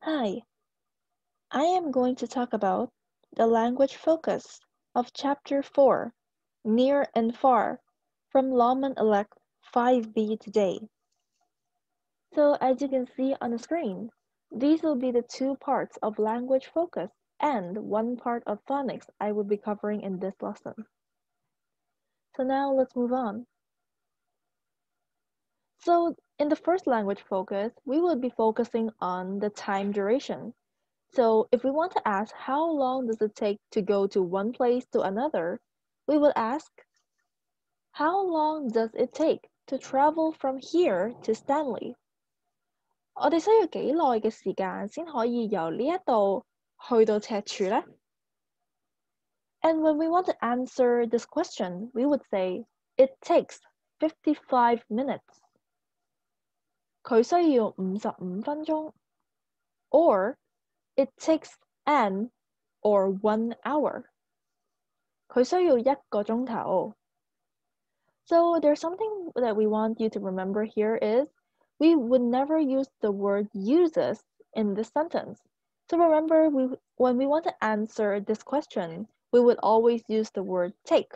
Hi, I am going to talk about the language focus of Chapter 4, Near and Far, from Longman Elect 5B today. So as you can see on the screen, these will be the two parts of language focus and one part of phonics I will be covering in this lesson. So now let's move on. So in the first language focus, we will be focusing on the time duration. So if we want to ask how long does it take to go to one place to another, we will ask, how long does it take to travel from here to Stanley? 我哋需要幾耐嘅時間先可以由呢一度去到赤柱呢？ And when we want to answer this question, we would say, it takes 55 minutes. 佢需要55分鐘 Or it takes an or 1 hour. 佢需要1個鐘頭 So there's something that we want you to remember here is we would never use the word uses in this sentence. So remember, when we want to answer this question, we would always use the word take.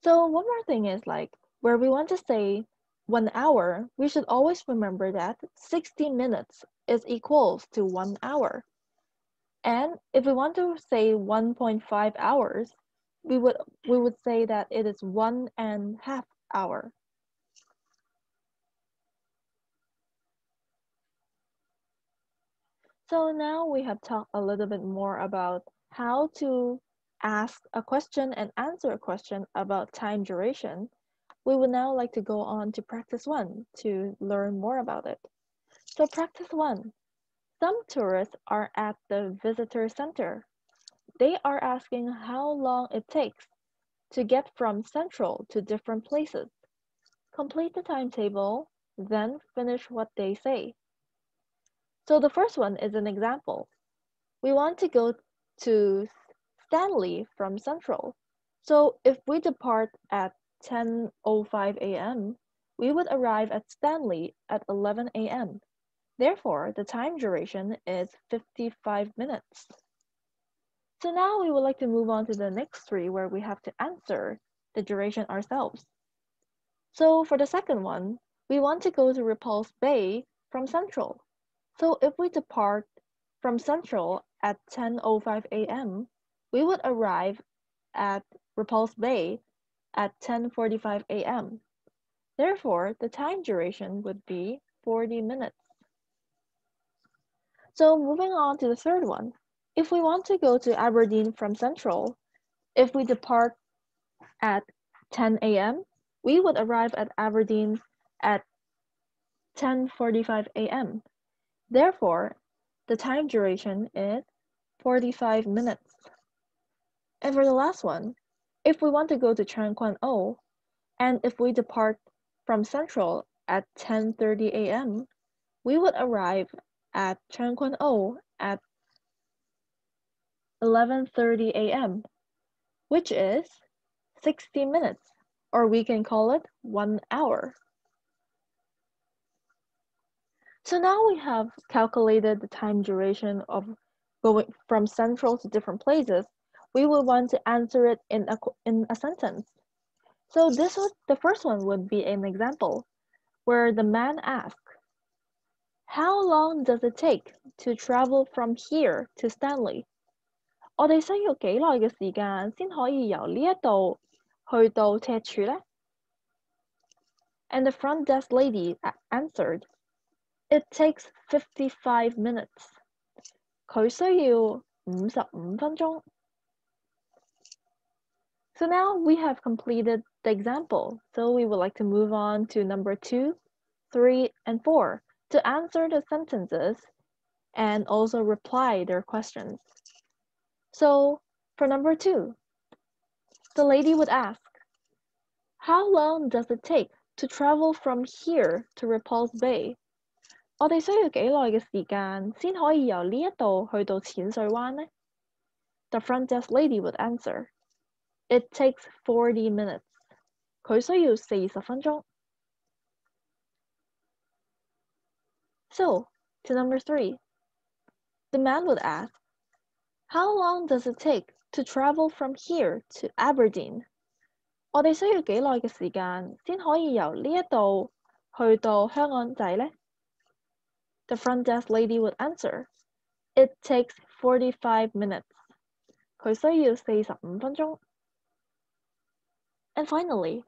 So one more thing is like, where we want to say 1 hour, we should always remember that 60 minutes is equals to 1 hour. And if we want to say 1.5 hours, we would say that it is 1.5 hour. So now we have talked a little bit more about how to ask a question and answer a question about time duration. We would now like to go on to practice 1 to learn more about it. So practice 1. Some tourists are at the visitor center. They are asking how long it takes to get from Central to different places. Complete the timetable, then finish what they say. So the first one is an example. We want to go to Stanley from Central. So if we depart at 10:05 a.m., we would arrive at Stanley at 11 a.m. Therefore, the time duration is 55 minutes. So now we would like to move on to the next 3 where we have to answer the duration ourselves. So for the second one, we want to go to Repulse Bay from Central. So if we depart from Central at 10:05 a.m., we would arrive at Repulse Bay at 10:45 a.m. Therefore, the time duration would be 40 minutes. So moving on to the third one, if we want to go to Aberdeen from Central, if we depart at 10 a.m., we would arrive at Aberdeen at 10:45 a.m. Therefore, the time duration is 45 minutes. And for the last one, if we want to go to Chang Kwan O, and if we depart from Central at 10:30 a.m., we would arrive at Chang Kwan O at 11:30 a.m., which is 60 minutes, or we can call it 1 hour. So now we have calculated the time duration of going from Central to different places. We will want to answer it in a sentence. So the first one would be an example where the man asked, how long does it take to travel from here to Stanley? 我哋需要幾耐嘅時間先可以由呢一度去到赤柱呢？ And the front desk lady answered, it takes 55 minutes. 佢需要55分鐘. So now we have completed the example. So we would like to move on to number 2, 3, and 4 to answer the sentences and also reply their questions. So for number 2, the lady would ask, how long does it take to travel from here to Repulse Bay? 我哋需要幾耐嘅時間先可以由呢一度去到淺水灣呢？ The front desk lady would answer, it takes 40 minutes. 佢需要40分鐘. So, To number 3, the man would ask, how long does it take to travel from here to Aberdeen? 我哋需要幾耐嘅時間先可以由呢一度去到香港仔呢？ The front desk lady would answer, it takes 45 minutes. 佢需要45分鐘。And finally,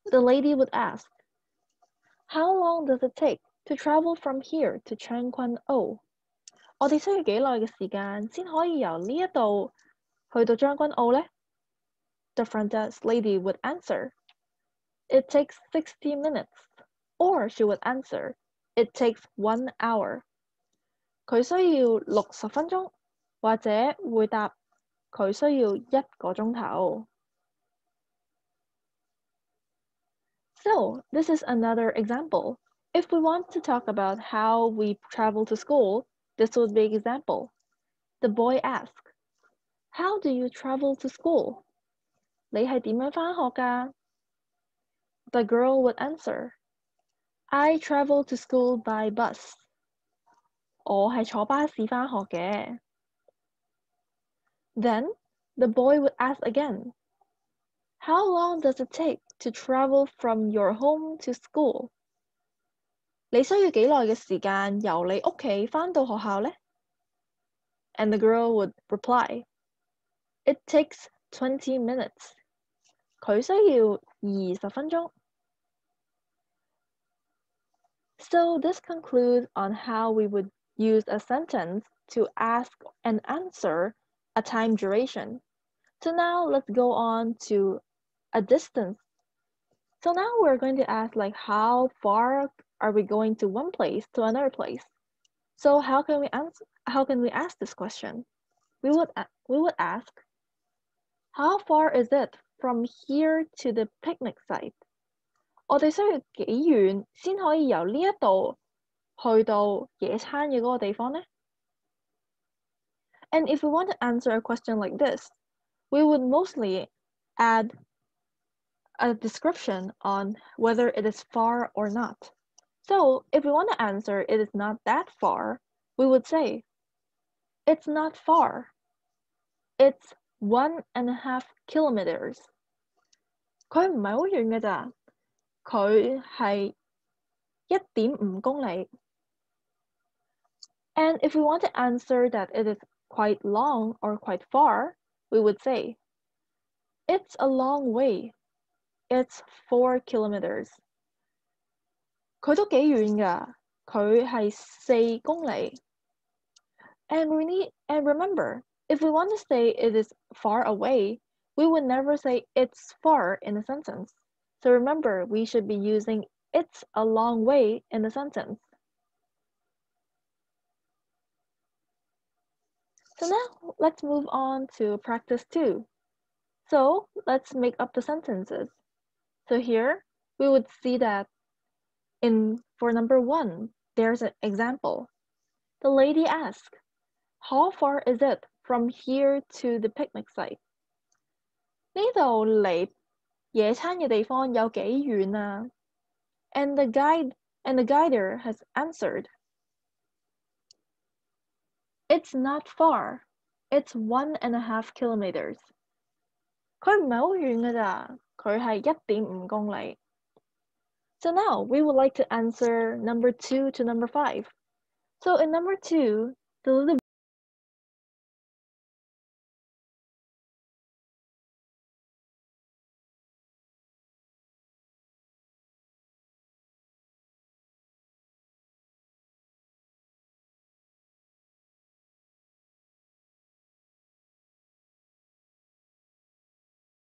the lady would ask, how long does it take to travel from here to 將軍澳？我哋需要幾耐嘅時間先可以由呢一度去到將軍澳呢？ The front desk lady would answer, it takes 60 minutes. Or she would answer, it takes 1 hour. 佢需要60分鐘，或者會答佢需要1個鐘頭。So, this is another example. If we want to talk about how we travel to school, this would be an example. The boy asked, how do you travel to school? 你係點樣返學㗎？ The girl would answer, I travel to school by bus. 我係坐巴士返學嘅。Then, the boy would ask again, how long does it take to travel from your home to school? 你需要幾耐嘅時間由你屋企返到學校呢？ And the girl would reply, it takes 20 minutes. 佢需要20分鐘。So this concludes on how we would use a sentence to ask and answer a time duration. So now let's go on to a distance. So now we're going to ask like how far are we going to one place to another place? So how can we ask this question? We would ask, how far is it from here to the picnic site? 我哋需要幾遠先可以由呢一度去到野餐嘅嗰個地方呢？ And if we want to answer a question like this, we would mostly add a description on whether it is far or not. So if we want to answer it is not that far, we would say, it's not far. It's 1.5 kilometers. 佢唔係好遠嘅咋，佢係1.5公里。And if we want to answer that it is quite long or quite far, we would say, it's a long way. It's 4 kilometers. 佢都幾遠㗎，佢係4公里。And remember, if we want to say it is far away, we would never say it's far in a sentence. So remember, we should be using it's a long way in the sentence. So now let's move on to practice 2. So let's make up the sentences. So here we would see that for number 1, there's an example. The lady asked, how far is it from here to the picnic site? 呢度離野餐嘅地方有幾遠啊？ And the guider has answered, it's not far. It's 1.5 kilometers. 佢唔係好遠㗎咋，佢係1.5公里。So now we would like to answer number 2 to number 5. So in number 2, the little